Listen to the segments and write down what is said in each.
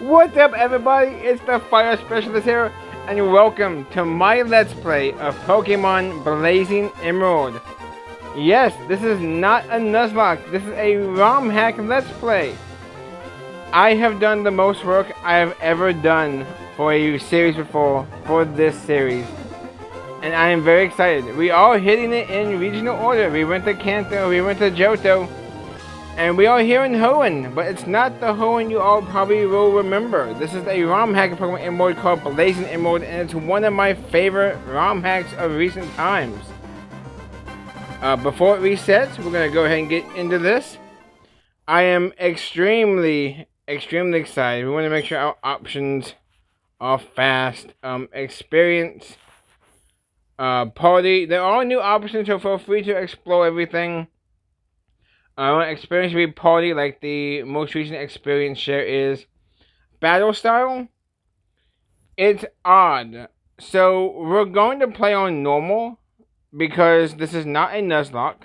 What's up, everybody? It's the Fire Specialist here, and welcome to my Let's Play of Pokemon Blazing Emerald. Yes, this is not a Nuzlocke, this is a ROM hack Let's Play. I have done the most work I have ever done for a series before, for this series. And I am very excited. We are hitting it in regional order. We went to Kanto, we went to Johto. And we are here in Hoenn, but it's not the Hoenn you all probably will remember. This is a ROM hack of Pokemon Emerald called Blazing Emerald, and it's one of my favorite ROM hacks of recent times. Before it resets, we're going to go ahead and get into this. I am extremely excited. We want to make sure our options are fast. Experience, party. There are new options, so feel free to explore everything. I want experience to be party, like the most recent experience share is. Battle style, it's odd. So we're going to play on normal because this is not a Nuzlocke,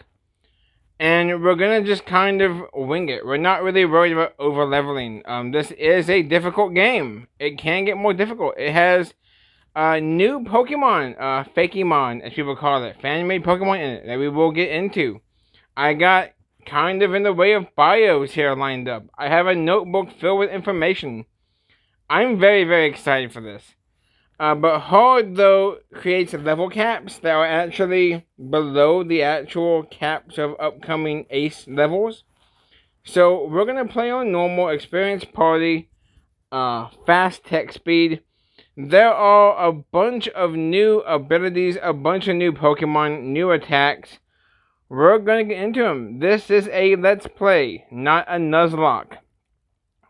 and we're gonna just kind of wing it. We're not really worried about over leveling. This is a difficult game. It can get more difficult. It has new Pokemon, Fakemon, as people call it, fan-made Pokemon in it that we will get into. I got kind of in the way of bios here lined up. I have a notebook filled with information. I'm very excited for this. But hard, though, creates level caps that are actually below the actual caps of upcoming ace levels. So we're going to play on normal, experience party, fast tech speed. There are a bunch of new abilities, a bunch of new Pokemon, new attacks. We're going to get into them. This is a Let's Play, not a Nuzlocke.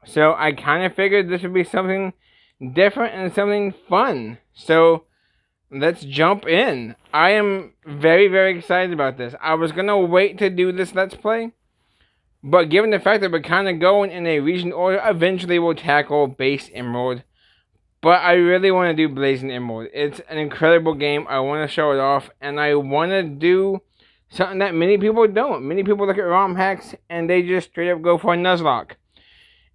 So I kind of figured this would be something different and something fun. So let's jump in. I am very excited about this. I was going to wait to do this Let's Play, but given the fact that we're kind of going in a region order, eventually we'll tackle Base Emerald. But I really want to do Blazing Emerald. It's an incredible game. I want to show it off, and I want to do something that many people don't. Many people look at ROM hacks and they just straight up go for a Nuzlocke.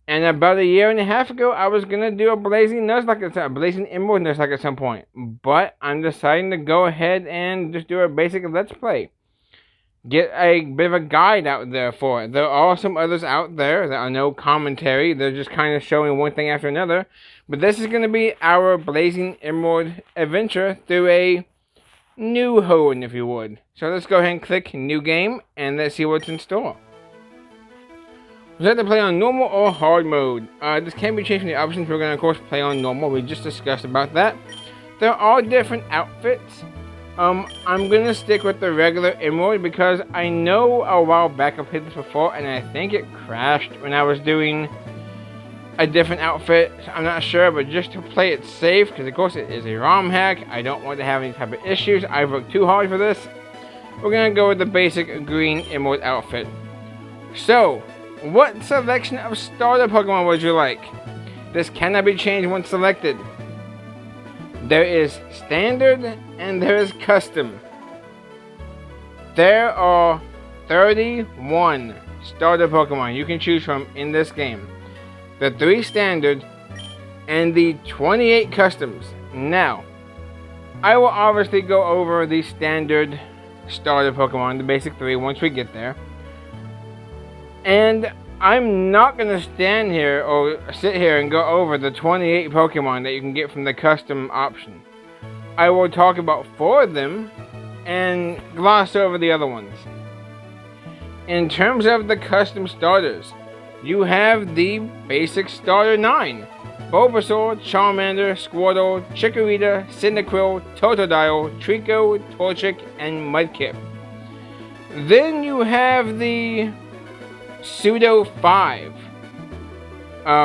And about a year and a half ago, I was going to do a Blazing Nuzlocke, Blazing Emerald Nuzlocke at some point. But I'm deciding to go ahead and just do a basic Let's Play. Get a bit of a guide out there for it. There are some others out there that are no commentary. They're just kind of showing one thing after another. But this is going to be our Blazing Emerald adventure through a new Hoenn, if you would. So let's go ahead and click New Game, and let's see what's in store. We have to play on normal or hard mode. This can be changed from the options. We're going to, of course, play on normal. We just discussed about that. There are different outfits. I'm going to stick with the regular Emerald because I know a while back I played this before, and I think it crashed when I was doing a different outfit. I'm not sure, but just to play it safe, because of course it is a ROM hack, I don't want to have any type of issues. I've worked too hard for this. We're going to go with the basic green Emerald outfit. So, what selection of starter Pokemon would you like? This cannot be changed once selected. There is standard and there is custom. There are 31 starter Pokemon you can choose from in this game. The 3 standard and the 28 customs. Now, I will obviously go over the standard starter Pokemon, the basic 3, once we get there. And I'm not going to stand here or sit here and go over the 28 Pokemon that you can get from the custom option. I will talk about 4 of them and gloss over the other ones. In terms of the custom starters, you have the basic starter 9. Bulbasaur, Charmander, Squirtle, Chikorita, Cyndaquil, Totodile, Trico, Torchic, and Mudkip. Then you have the Pseudo 5.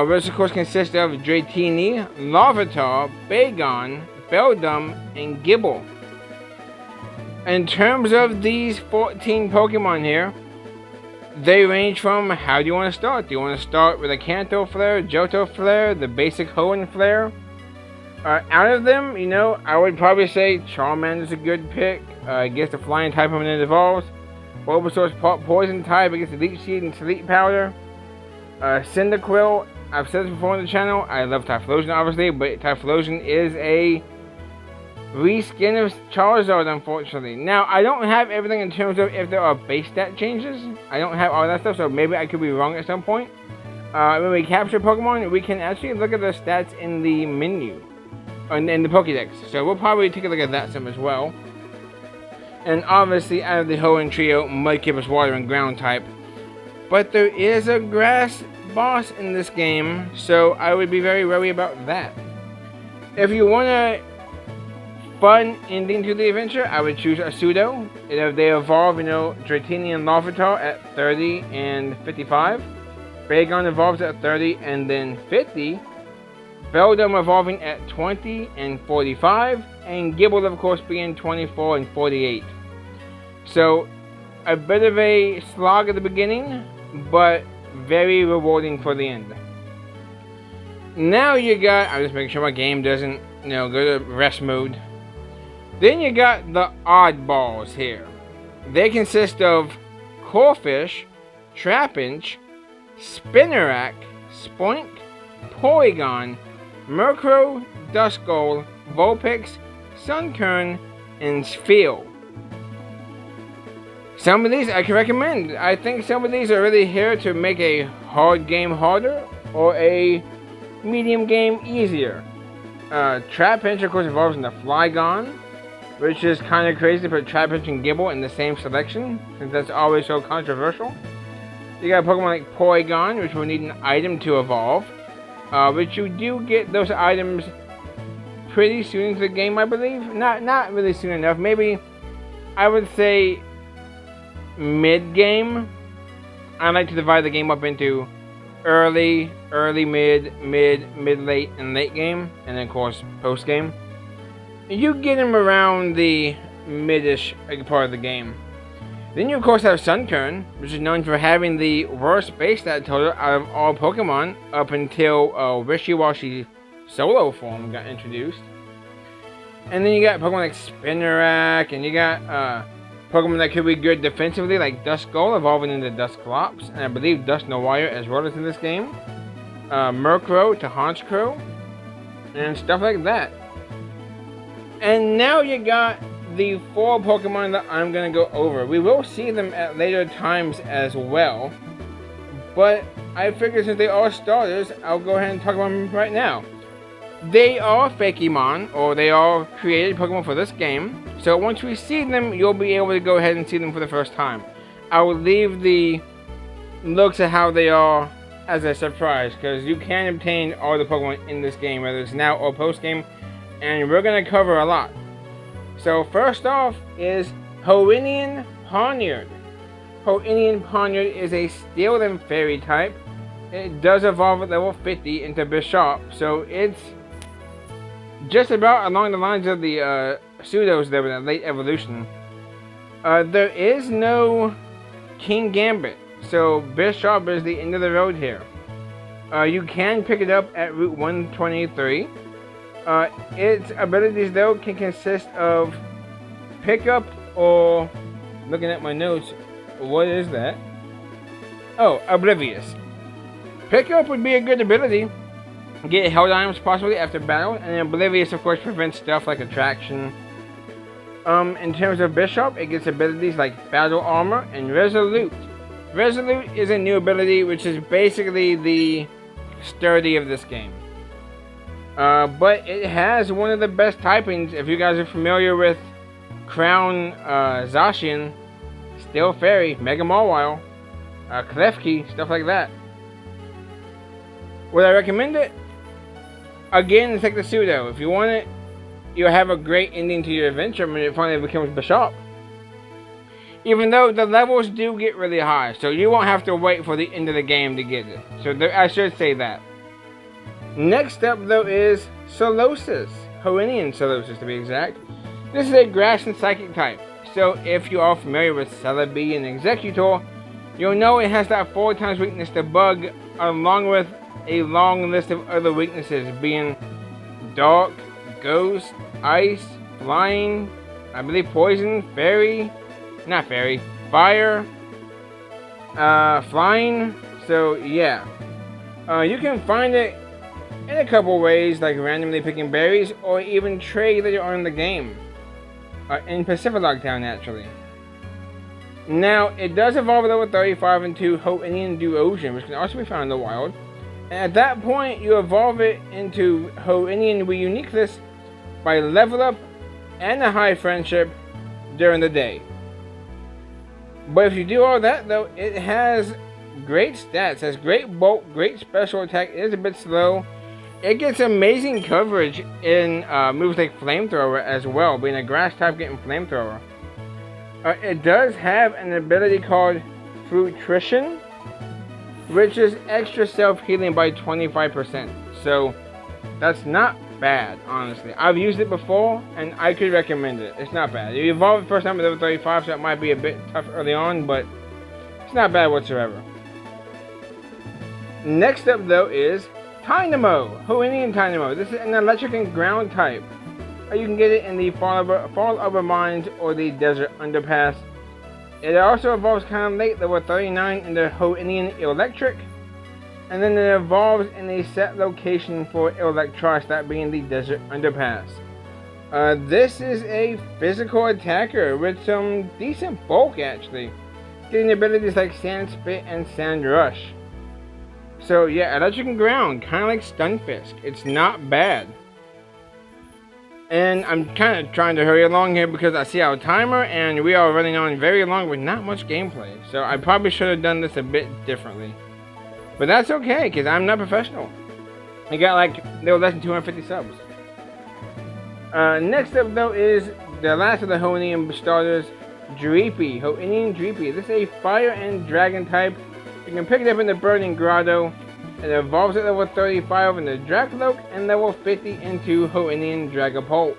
Which of course consists of Dratini, Larvitar, Bagon, Beldum, and Gibble. In terms of these 14 Pokemon here, they range from how do you want to start? Do you want to start with a Kanto Flare, Johto Flare, the basic Hoenn Flare? Out of them, I would probably say Charmander's a good pick. It gets the flying type when it evolves. Bulbasaur's poison type, it gets the Leech Seed and Sleep Powder. Cyndaquil, I've said this before on the channel, I love Typhlosion obviously, but Typhlosion is a reskin of Charizard, unfortunately. Now, I don't have everything in terms of if there are base stat changes. I don't have all that stuff, so maybe I could be wrong at some point. When we capture Pokemon, we can actually look at the stats in the menu, in the Pokédex. So we'll probably take a look at that some as well. And obviously, out of the Hoenn trio, Mudkip is water and ground type. But there is a grass boss in this game, so I would be very wary about that. If you want a fun ending to the adventure, I would choose a Pseudo. If they evolve, Dratini and Larvitar at 30 and 55. Bagon evolves at 30 and then 50. Beldum evolving at 20 and 45. And Gibble, of course, being 24 and 48. So, a bit of a slog at the beginning, but very rewarding for the end. Now you got, I'm just making sure my game doesn't, go to rest mode. Then you got the oddballs here. They consist of Corphish, Trapinch, Spinarak, Spoink, Porygon, Murkrow, Duskull, Vulpix, Sunkern, and Spheal. Some of these I can recommend. I think some of these are really here to make a hard game harder or a medium game easier. Trapinch, of course, evolves into Flygon, which is kind of crazy to put Trapinch and Gibble in the same selection, since that's always so controversial. You got a Pokemon like Porygon, which will need an item to evolve, which you do get those items pretty soon into the game, I believe. Not really soon enough. Maybe, I would say, mid-game. I like to divide the game up into early, mid, late, and late game, and then of course post game. You get them around the mid-ish part of the game. Then you of course have Sunkern, which is known for having the worst base stat total out of all Pokemon up until Wishy-Washy Solo form got introduced. And then you got Pokemon like Spinarak, and you got Pokemon that could be good defensively, like Duskull evolving into Dusclops, and I believe Dusknoir as well as in this game. Murkrow to Honchkrow, and stuff like that. And now you got the 4 Pokemon that I'm going to go over. We will see them at later times as well, but I figure since they are starters, I'll go ahead and talk about them right now. They are Fakemon, or they are created Pokemon for this game. So once we see them, you'll be able to go ahead and see them for the first time. I will leave the looks at how they are as a surprise, because you can obtain all the Pokemon in this game, whether it's now or post-game, and we're going to cover a lot. So first off is Hoenn Pawniard. Hoenn Pawniard is a Steel and Fairy type. It does evolve at level 50 into Bishop, so it's just about along the lines of the Pseudos there with a late evolution. There is no King Gambit, so Bishop is the end of the road here. You can pick it up at Route 123. Its abilities though can consist of Pickup or, looking at my notes, what is that? Oh, Oblivious. Pickup would be a good ability. Get held items possibly after battle, and Oblivious of course prevents stuff like Attraction. In terms of Bishop, it gets abilities like Battle Armor and Resolute. Resolute is a new ability which is basically the Sturdy of this game. But it has one of the best typings. If you guys are familiar with Crown Zacian, Steel Fairy, Mega Mawile, Klefki, stuff like that. Would I recommend it? Again, it's like the pseudo. If you want it, you'll have a great ending to your adventure when it finally becomes Bishop. Even though the levels do get really high, so you won't have to wait for the end of the game to get it. So I should say that. Next up, though, is Solosis. Hoennian Solosis, to be exact. This is a grass and psychic type. So if you are familiar with Celebi and Executor, you'll know it has that 4 times weakness to Bug, along with a long list of other weaknesses, being Dark, Ghost, Ice, Flying, I believe Poison, Fairy, Fire, Flying. So yeah, you can find it in a couple ways, like randomly picking berries, or even trade later on in the game. In Pacific Town, naturally. Now, it does evolve at level 35 into Hoennian Duosion, which can also be found in the wild. And at that point, you evolve it into Hoennian Reuniqueness by level up and a high friendship during the day. But if you do all that, though, it has great stats. It has great bulk, great special attack. It is a bit slow. It gets amazing coverage in moves like Flamethrower as well, being a grass type getting Flamethrower. It does have an ability called Fruition, which is extra self-healing by 25%. So that's not bad, honestly. I've used it before, and I could recommend it. It's not bad. You evolve the first time at level 35, so it might be a bit tough early on, but it's not bad whatsoever. Next up, though, is Tynamo, Hoennian Tynamo. This is an electric and ground type. You can get it in the Fall Over Mines or the Desert Underpass. It also evolves kind of late, level 39 in the Hoennian Electric. And then it evolves in a set location for Electros, that being the Desert Underpass. This is a physical attacker with some decent bulk, actually. Getting abilities like Sand Spit and Sand Rush. So yeah, electric and ground, kind of like Stunfisk. It's not bad. And I'm kind of trying to hurry along here because I see our timer and we are running on very long with not much gameplay. So I probably should have done this a bit differently. But that's okay, because I'm not professional. I got like, they were less than 250 subs. Next up, though, is the last of the Hoennian starters, Dreepy, Hoennian Dreepy. This is a fire and dragon type. You can pick it up in the Burning Grotto. It evolves at level 35 in the Dracloak and level 50 into Hoennian Dragapult.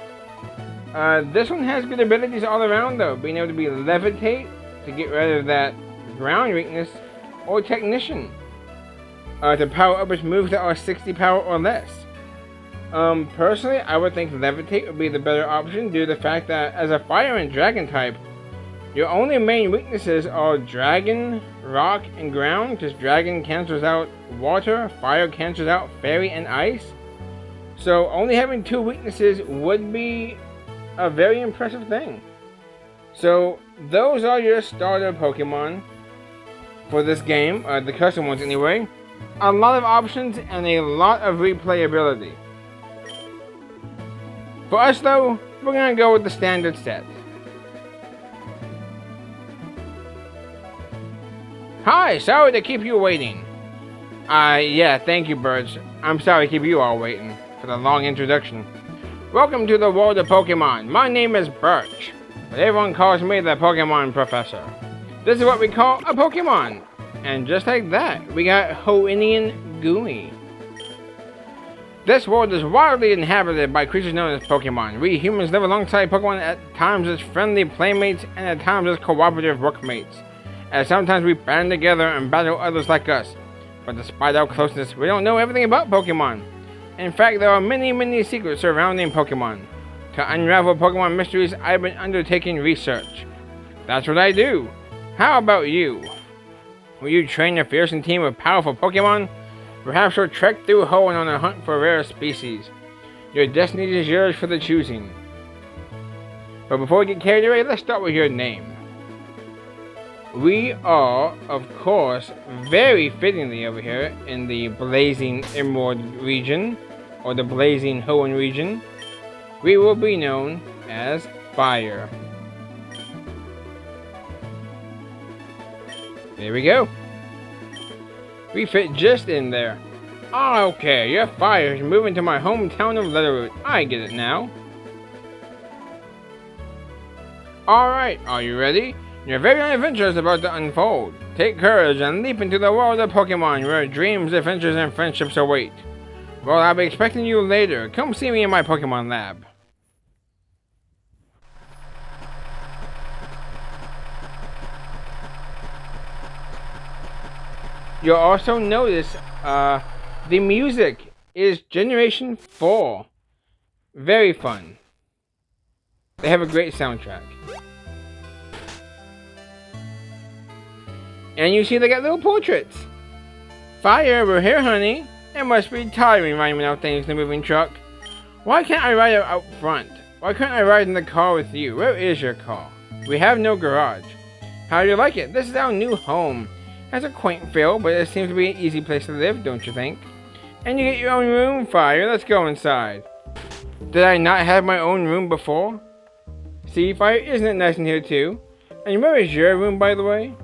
This one has good abilities all around, though, being able to be Levitate to get rid of that ground weakness, or Technician to power up its moves that are 60 power or less. Personally, I would think Levitate would be the better option due to the fact that as a fire and dragon type, your only main weaknesses are Dragon, Rock, and Ground, because Dragon cancels out Water, Fire cancels out Fairy and Ice. So only having 2 weaknesses would be a very impressive thing. So those are your starter Pokemon for this game, the custom ones anyway. A lot of options and a lot of replayability. For us though, we're gonna go with the standard set. Hi, sorry to keep you waiting. Yeah, thank you, birds. I'm sorry to keep you all waiting for the long introduction. Welcome to the world of Pokemon. My name is Birch, but everyone calls me the Pokemon Professor. This is what we call a Pokemon. And just like that, we got Hoennian Gooey. This world is widely inhabited by creatures known as Pokemon. We humans live alongside Pokemon at times as friendly playmates and at times as cooperative workmates. As sometimes we band together and battle others like us. But despite our closeness, we don't know everything about Pokemon. In fact, there are many secrets surrounding Pokemon. To unravel Pokemon mysteries, I've been undertaking research. That's what I do. How about you? Will you train a fearsome team of powerful Pokemon? Perhaps you'll trek through Hoenn on a hunt for rare species. Your destiny is yours for the choosing. But before we get carried away, let's start with your name. We are, of course, very fittingly over here in the Blazing Hoenn Region, or the Blazing Hoenn Region, we will be known as Fire. There we go. We fit just in there. Okay, your Fire is moving to my hometown of Leatherwood. I get it now. Alright, are you ready? Your very own adventure is about to unfold. Take courage and leap into the world of Pokémon, where dreams, adventures, and friendships await. Well, I'll be expecting you later. Come see me in my Pokémon lab. You'll also notice the music is Generation 4. Very fun. They have a great soundtrack. And you see they got little portraits. Fire, we're here, honey. It must be tiring riding without things in the moving truck. Why can't I ride out front? Why couldn't I ride in the car with you? Where is your car? We have no garage. How do you like it? This is our new home. It has a quaint feel, but it seems to be an easy place to live, don't you think? And you get your own room, Fire. Let's go inside. Did I not have my own room before? See, Fire, isn't it nice in here too? And where is your room, by the way?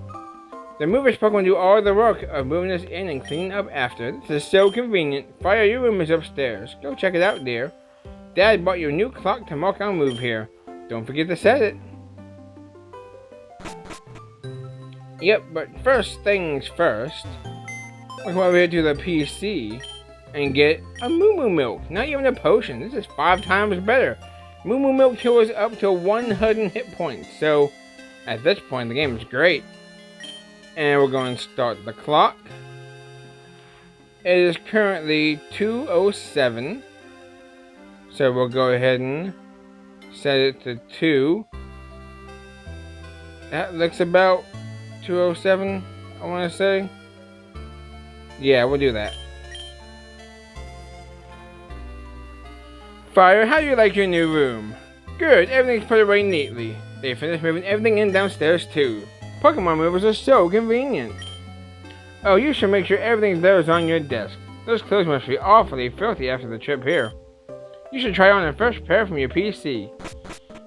The movers Pokemon do all the work of moving us in and cleaning up after. This is so convenient. Fire, your room is upstairs. Go check it out, dear. Dad bought you a new clock to mark our move here. Don't forget to set it. Yep, but first things first. We'll come over here to the PC and get a Moo Moo Milk. Not even a potion. This is 5 times better. Moo Moo Milk heals up to 100 hit points. So, at this point, the game is great. And we're going to start the clock. It is currently 2:07. So we'll go ahead and set it to 2. That looks about 2:07, I want to say. Yeah, we'll do that. Fire, how do you like your new room? Good, everything's put away neatly. They finished moving everything in downstairs too. Pokemon movers are so convenient. Oh, you should make sure everything there is on your desk. Those clothes must be awfully filthy after the trip here. You should try on a fresh pair from your PC.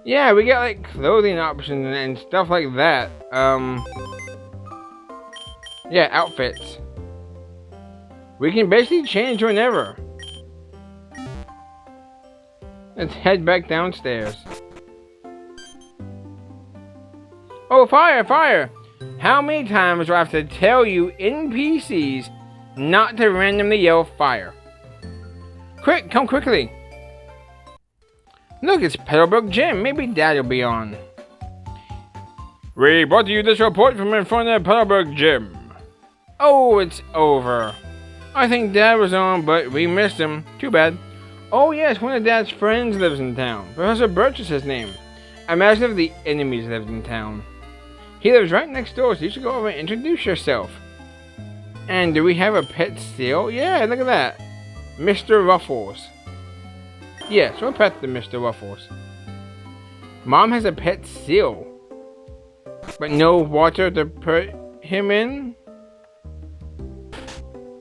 Yeah, we got like clothing options and stuff like that. Yeah, outfits. We can basically change whenever. Let's head back downstairs. Oh, Fire, Fire! How many times do I have to tell you NPCs not to randomly yell fire? Quick, come quickly! Look, it's Petalburg Gym. Maybe Dad will be on. We brought you this report from in front of Petalburg Gym. Oh, it's over. I think Dad was on, but we missed him. Too bad. Oh yes, one of Dad's friends lives in town. Professor Birch is his name. Imagine if the enemies lived in town. He lives right next door, so you should go over and introduce yourself. And do we have a pet seal? Yeah, look at that. Mr. Ruffles. Yes, we'll pet the Mr. Ruffles. Mom has a pet seal. But no water to put him in?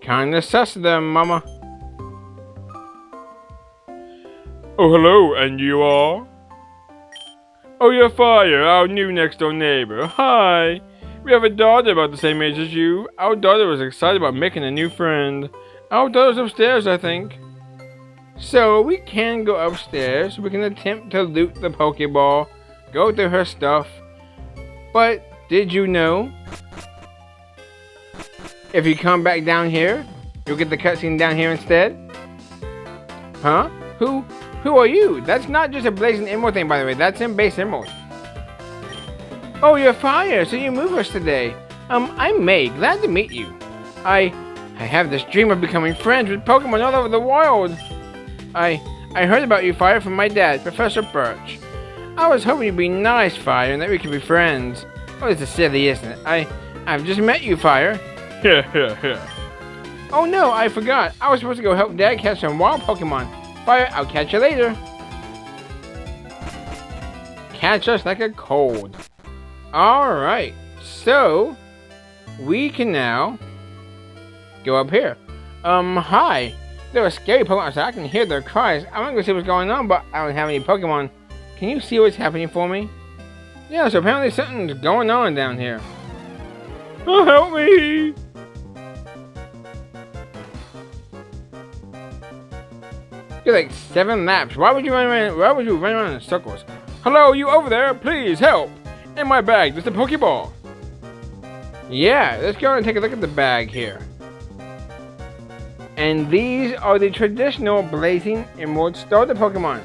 Kinda sus them, Mama. Oh, hello, and you are? Oh, you're Fire, our new next-door neighbor. Hi. We have a daughter about the same age as you. Our daughter was excited about making a new friend. Our daughter's upstairs, I think. So, we can go upstairs. We can attempt to loot the Pokeball, go through her stuff. But, did you know? If you come back down here, you'll get the cutscene down here instead? Huh? Who are you? That's not just a Blazing Emerald thing, by the way. That's in Base Emerald. Oh, you're Fire, so you move us today. I'm May. Glad to meet you. I have this dream of becoming friends with Pokemon all over the world. I heard about you, Fire, from my dad, Professor Birch. I was hoping you'd be nice, Fire, and that we could be friends. Oh, this is silly, isn't it? I've just met you, Fire. Oh no, I forgot. I was supposed to go help Dad catch some wild Pokemon. Fire, I'll catch you later. Catch us like a cold. Alright, so we can now go up here. Hi. There are scary Pokemon, so I can hear their cries. I want to go see what's going on, but I don't have any Pokemon. Can you see what's happening for me? Yeah, so apparently something's going on down here. Oh, help me! You're like 7 laps. Why would you run around in circles? Hello, you over there? Please help! In my bag, there's a Pokeball. Yeah, let's go and take a look at the bag here. And these are the traditional Blazing Emerald starter Pokemon.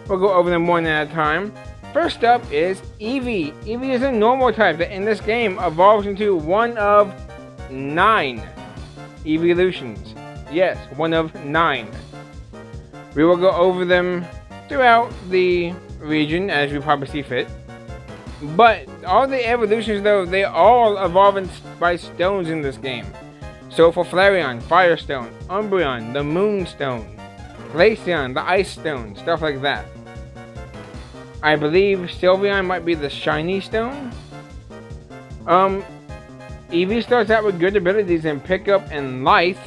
We'll go over them one at a time. First up is Eevee. Eevee is a normal type that in this game evolves into one of 9 evolutions. Yes, one of 9. We will go over them throughout the region as we probably see fit. But all the evolutions though, they all evolve by stones in this game. So for Flareon, Firestone, Umbreon, the Moonstone, Glaceon, the Ice Stone, stuff like that. I believe Sylveon might be the Shiny Stone. Eevee starts out with good abilities in Pickup and Lithe.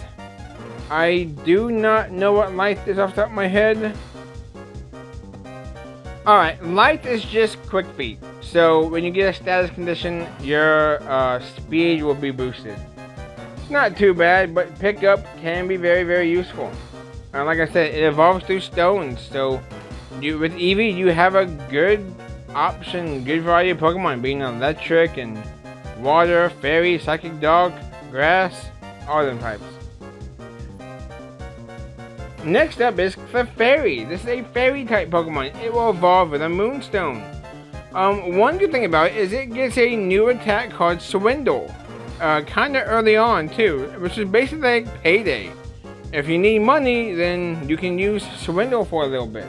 I do not know what Lithe is off the top of my head. Alright, Lithe is just Quick Feet. So when you get a status condition, your speed will be boosted. It's not too bad, but Pickup can be very, very useful. Like I said, it evolves through stones, so with Eevee, you have a good option, good variety of Pokemon, being electric and water, fairy, psychic dog, grass, all them types. Next up is Clefairy. This is a fairy type Pokemon. It will evolve with a Moonstone. One good thing about it is it gets a new attack called Swindle. Kinda early on too, which is basically like Payday. If you need money, then you can use Swindle for a little bit.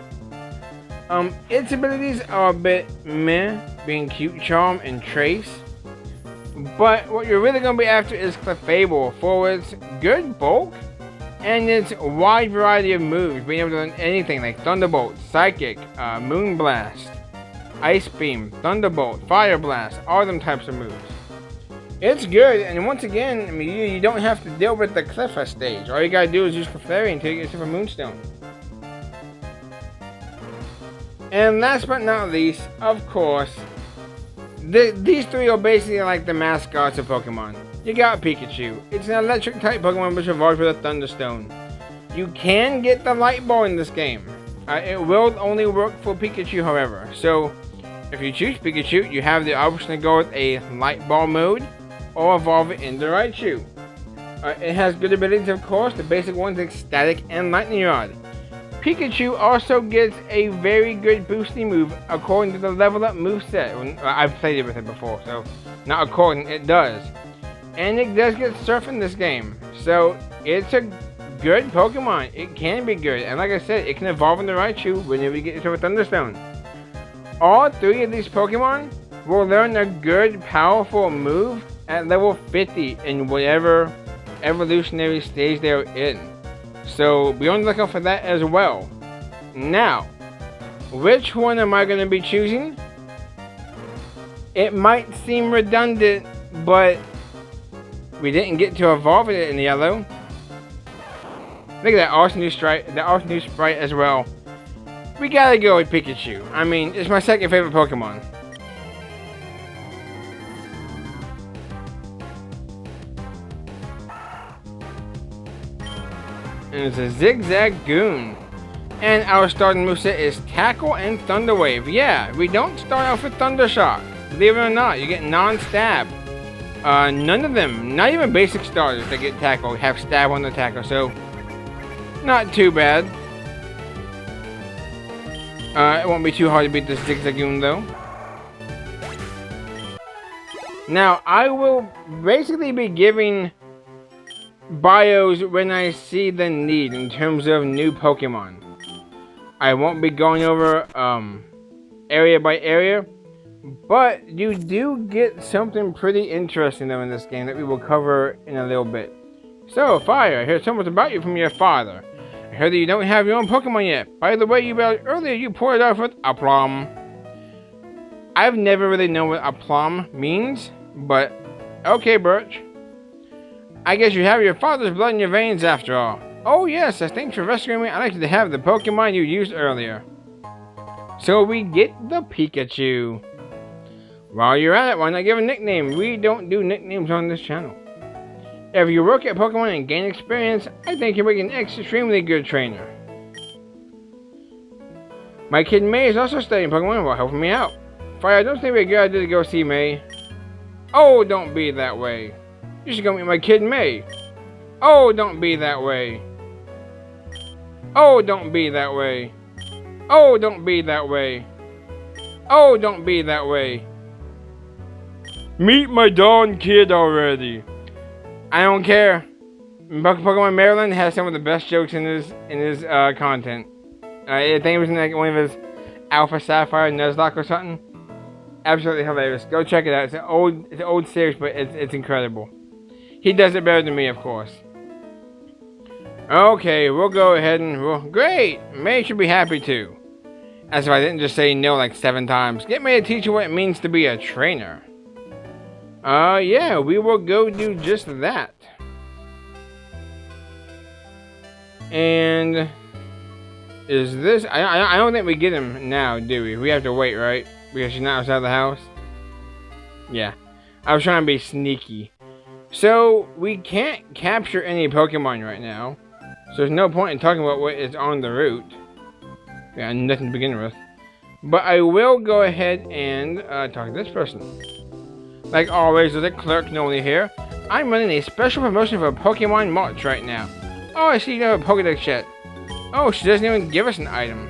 Its abilities are a bit meh, being Cute Charm and Trace. But what you're really going to be after is Clefable for its good bulk and its wide variety of moves, being able to learn anything like Thunderbolt, Psychic, Moonblast, Ice Beam, Thunderbolt, Fire Blast, all them types of moves. It's good, and once again, I mean, you don't have to deal with the Cleffa stage. All you gotta do is use Clefairy until you get yourself a Moonstone. And last but not least, of course, these 3 are basically like the mascots of Pokemon. You got Pikachu. It's an electric type Pokemon which evolves with a Thunderstone. You can get the Light Ball in this game. It will only work for Pikachu, however. So, if you choose Pikachu, you have the option to go with a Light Ball mode or evolve it into Raichu. It has good abilities, of course. The basic ones like Static and Lightning Rod. Pikachu also gets a very good boosting move according to the level up moveset. I've played it with it before, so not according, it does. And it does get Surf in this game. So it's a good Pokemon. It can be good. And like I said, it can evolve into Raichu whenever you get into a Thunderstone. All 3 of these Pokemon will learn a good, powerful move at level 50 in whatever evolutionary stage they're in. So be on the lookout for that as well. Now, which one am I going to be choosing? It might seem redundant, but we didn't get to evolve it in yellow. Look at that awesome new sprite as well. We gotta go with Pikachu. I mean, it's my second favorite Pokemon. And it's a Zigzagoon. And our starting moveset is Tackle and Thunder Wave. Yeah, we don't start off with Thunder Shock. Believe it or not, you get non-stab. None of them, not even basic starters that get Tackle, have stab on the Tackle, so not too bad. It won't be too hard to beat this Zigzagoon though. Now, I will basically be giving bios when I see the need in terms of new Pokemon. I won't be going over area by area, but you do get something pretty interesting though in this game that we will cover in a little bit. So, Fire, I heard so much about you from your father. I heard that you don't have your own Pokemon yet. By the way, you battled earlier, you poured off with Aplomb. I've never really known what Aplomb means, but okay, Birch. I guess you have your father's blood in your veins after all. Oh yes, thanks for rescuing me. I'd like to have the Pokemon you used earlier. So we get the Pikachu. While you're at it, why not give a nickname? We don't do nicknames on this channel. If you work at Pokemon and gain experience, I think you make an extremely good trainer. My kid May is also studying Pokemon while helping me out. Fire, don't think it'd be a good idea to go see May. Oh, don't be that way. You should go meet my kid May. Oh, don't be that way. Oh, don't be that way. Oh, don't be that way. Oh, don't be that way. Meet my darn kid already. I don't care. Pokemon Maryland has some of the best jokes in his content. I think it was in like one of his Alpha Sapphire Nuzlocke or something. Absolutely hilarious. Go check it out. It's an old series, but it's incredible. He does it better than me, of course. Okay, we'll go ahead and great. May should be happy too. As if I didn't just say no like 7 times. Get me to teach you what it means to be a trainer. Yeah, we will go do just that. And is this? I don't think we get him now, do we? We have to wait, right? Because she's not outside the house. Yeah, I was trying to be sneaky. So we can't capture any Pokemon right now. So there's no point in talking about what is on the route. Yeah, nothing to begin with. But I will go ahead and talk to this person. Like always, there's a clerk normally here. I'm running a special promotion for Pokemon March right now. Oh, I see you have a Pokedex yet. Oh, she doesn't even give us an item.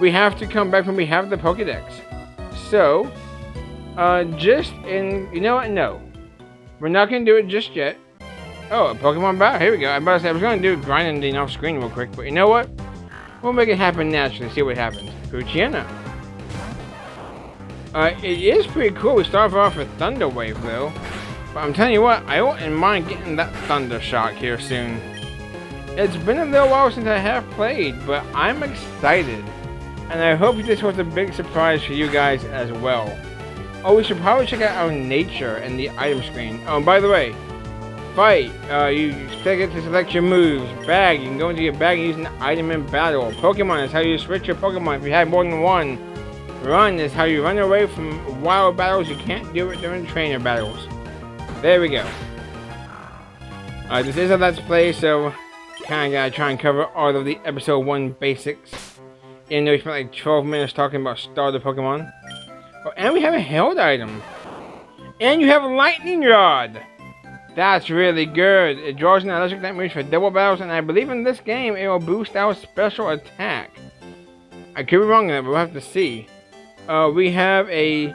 We have to come back when we have the Pokedex. So, you know what? No. We're not going to do it just yet. Oh, a Pokemon battle. Here we go. I was going to do grinding off screen real quick, but you know what? We'll make it happen naturally. See what happens. Poochyena. It is pretty cool. We start off with Thunder Wave, though. But I'm telling you what, I wouldn't mind getting that Thunder Shock here soon. It's been a little while since I have played, but I'm excited. And I hope this was a big surprise for you guys as well. Oh, we should probably check out our nature and the item screen. Oh, by the way, fight. You get to select your moves. Bag. You can go into your bag and use an item in battle. Pokemon is how you switch your Pokemon if you have more than one. Run is how you run away from wild battles. You can't do it during trainer battles. There we go. This is a Let's Play, so kind of gotta try and cover all of the episode 1 basics. Even though we spent like 12 minutes talking about starter Pokemon. Oh, and we have a held item. And you have a lightning rod. That's really good. It draws an electric type moves for double battles, and I believe in this game it will boost our special attack. I could be wrong on that, but we'll have to see. We have a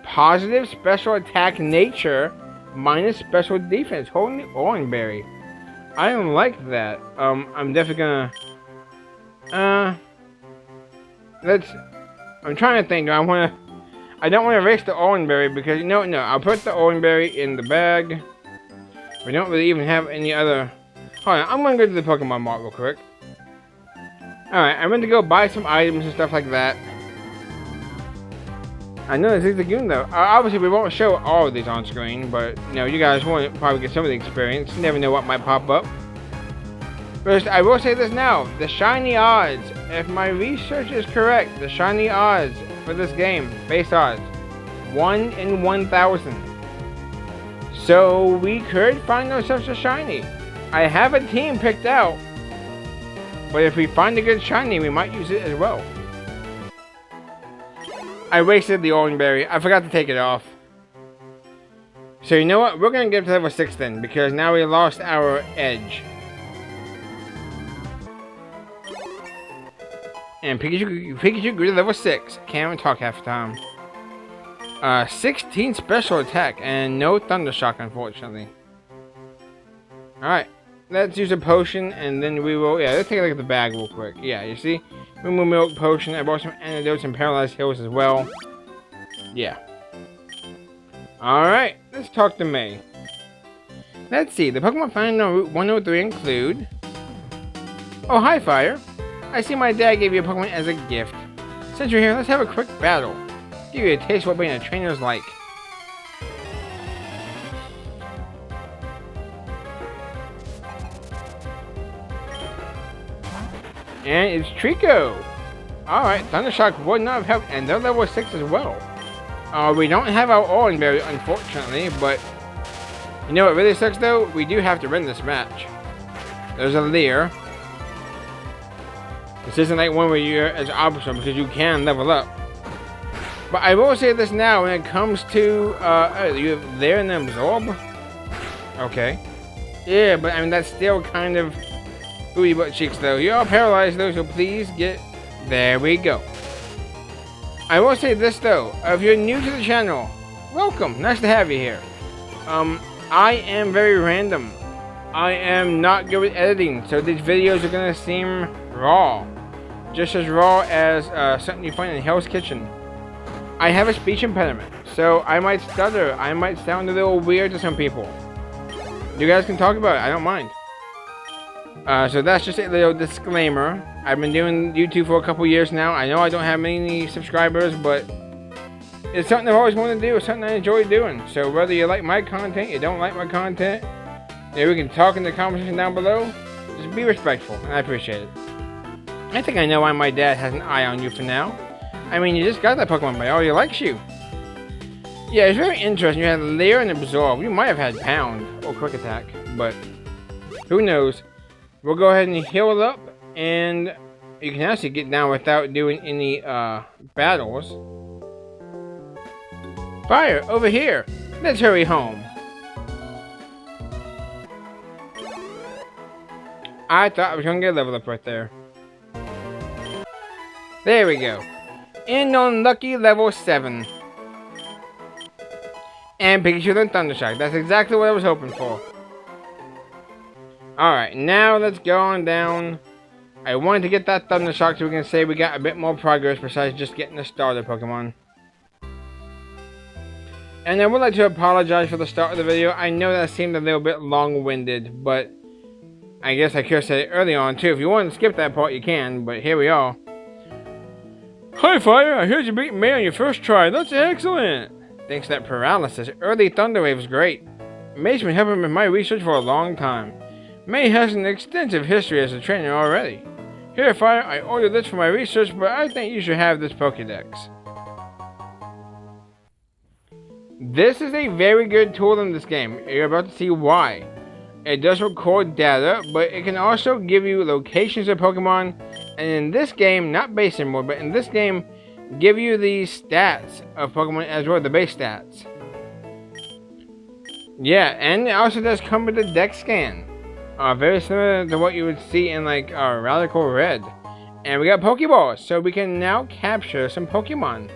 positive special attack nature minus special defense. Holding the Oranberry. I don't like that. I'm definitely gonna. I'm trying to think. I don't want to erase the Oranberry because no. I'll put the Oranberry in the bag. We don't really even have any other. Hold on. I'm gonna go to the Pokemon Mart real quick. All right. I'm gonna go buy some items and stuff like that. I know this is a game though. Obviously, we won't show all of these on screen, but you know, you guys want to probably get some of the experience. You never know what might pop up. First, I will say this now: the shiny odds. If my research is correct, the shiny odds for this game, base odds, 1 in 1,000. So we could find ourselves a shiny. I have a team picked out, but if we find a good shiny, we might use it as well. I wasted the Oranberry. I forgot to take it off. So you know what? We're going to get to level 6 then, because now we lost our edge. And Pikachu grew to level 6. Can't even talk half the time. 16 special attack and no Thunder Shock, unfortunately. Alright. Let's use a potion and then we will... Yeah, let's take a look at the bag real quick. Yeah, you see? Moo Milk Potion. I bought some antidotes and paralyzed heals as well. Yeah. Alright, let's talk to May. Let's see. The Pokemon found on Route 103 include... Oh, hi, Fire. I see my dad gave you a Pokemon as a gift. Since you're here, let's have a quick battle. Give you a taste of what being a trainer's like. And it's Trico. Alright, Thundershock would not have helped, and they're level 6 as well. We don't have our Oranberry, unfortunately, but you know what really sucks though? We do have to win this match. There's a Leer. This isn't like one where you're as optional because you can level up. But I will say this now, when it comes to, you have Leer and Absorb. Okay. Yeah, but I mean, that's still kind of booty butt cheeks though. You're all paralyzed though, so please get... There we go. I will say this though, if you're new to the channel, welcome. Nice to have you here. I am very random. I am not good with editing, so these videos are gonna seem raw. Just as raw as something you find in Hell's Kitchen. I have a speech impediment, so I might stutter. I might sound a little weird to some people. You guys can talk about it, I don't mind. So that's just a little disclaimer. I've been doing YouTube for a couple years now. I know I don't have many subscribers, but it's something I've always wanted to do. It's something I enjoy doing. So whether you like my content, you don't like my content, yeah, we can talk in the comment section down below. Just be respectful, and I appreciate it. I think I know why my dad has an eye on you for now. I mean, you just got that Pokemon, but he likes you. Yeah, it's very interesting. You had Leer and Absorb. You might have had Pound or Quick Attack, but who knows. We'll go ahead and heal it up, and you can actually get down without doing any battles. Fire, over here. Let's hurry home. I thought I was going to get a level up right there. There we go. And on lucky level 7. And Pikachu and Thundershock. That's exactly what I was hoping for. Alright, now let's go on down. I wanted to get that Thundershock so we can say we got a bit more progress besides just getting a starter Pokemon. And I would like to apologize for the start of the video. I know that seemed a little bit long-winded, but I guess I could have said it early on too. If you want to skip that part, you can, but here we are. Hi Fire, I heard you beat me on your first try. That's excellent! Thanks to that paralysis, early Thunder Wave was great. May's been helping with my research for a long time. May has an extensive history as a trainer already. Here Fire, I ordered this for my research, but I think you should have this Pokédex. This is a very good tool in this game. You're about to see why. It does record data, but it can also give you locations of Pokemon, and in this game, not base anymore, but in this game, give you the stats of Pokemon as well, the base stats. Yeah, and it also does come with a dex scan. Very similar to what you would see in like Radical Red. And we got Pokeballs, so we can now capture some Pokemon.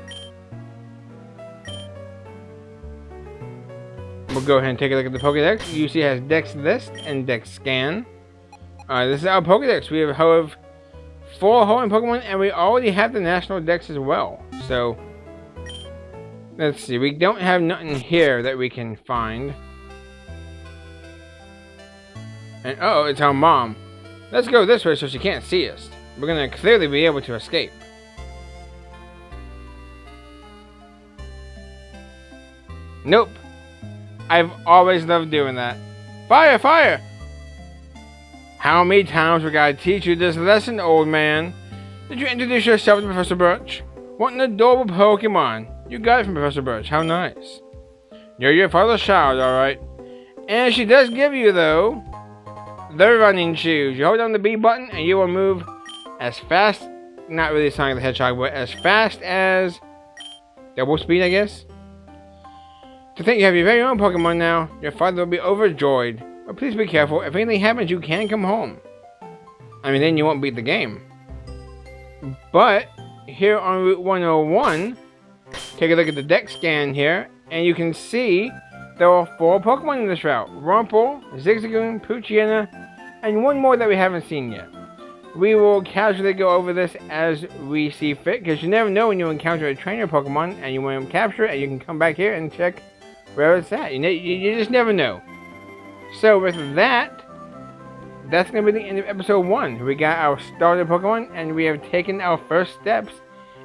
We'll go ahead and take a look at the Pokedex. You see it has Dex List and Dex Scan. This is our Pokedex. We have 4 Hoenn Pokemon, and we already have the National Dex as well. So, let's see. We don't have nothing here that we can find. And oh, it's our mom. Let's go this way so she can't see us. We're gonna clearly be able to escape. Nope. I've always loved doing that. Fire, fire! How many times we gotta teach you this lesson, old man? Did you introduce yourself to Professor Birch? What an adorable Pokemon. You got it from Professor Birch. How nice. You're your father's child, alright. And she does give you, though, the running shoes. You hold down the B button and you will move as fast, not really Sonic the Hedgehog, but as fast as double speed, I guess. To think you have your very own Pokemon now, your father will be overjoyed. But please be careful, if anything happens, you can come home. I mean, then you won't beat the game. But, here on Route 101, take a look at the dex scan here, and you can see there are 4 Pokemon in this route. Rumple, Zigzagoon, Poochyena, and one more that we haven't seen yet. We will casually go over this as we see fit, because you never know when you encounter a trainer Pokemon, and you want to capture it, and you can come back here and check where it's at. You just never know. So with that, that's going to be the end of episode 1. We got our starter Pokemon, and we have taken our first steps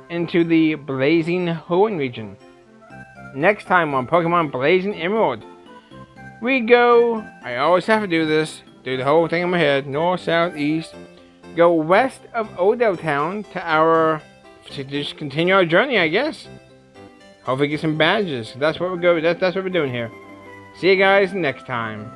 into the Blazing Hoenn Region. Next time on Pokemon Blazing Emerald, we go, I always have to do this, do the whole thing in my head, north, south, east, go west of Odell Town to just continue our journey, I guess. Hopefully get some badges. That's what we're going. That's what we're doing here. See you guys next time.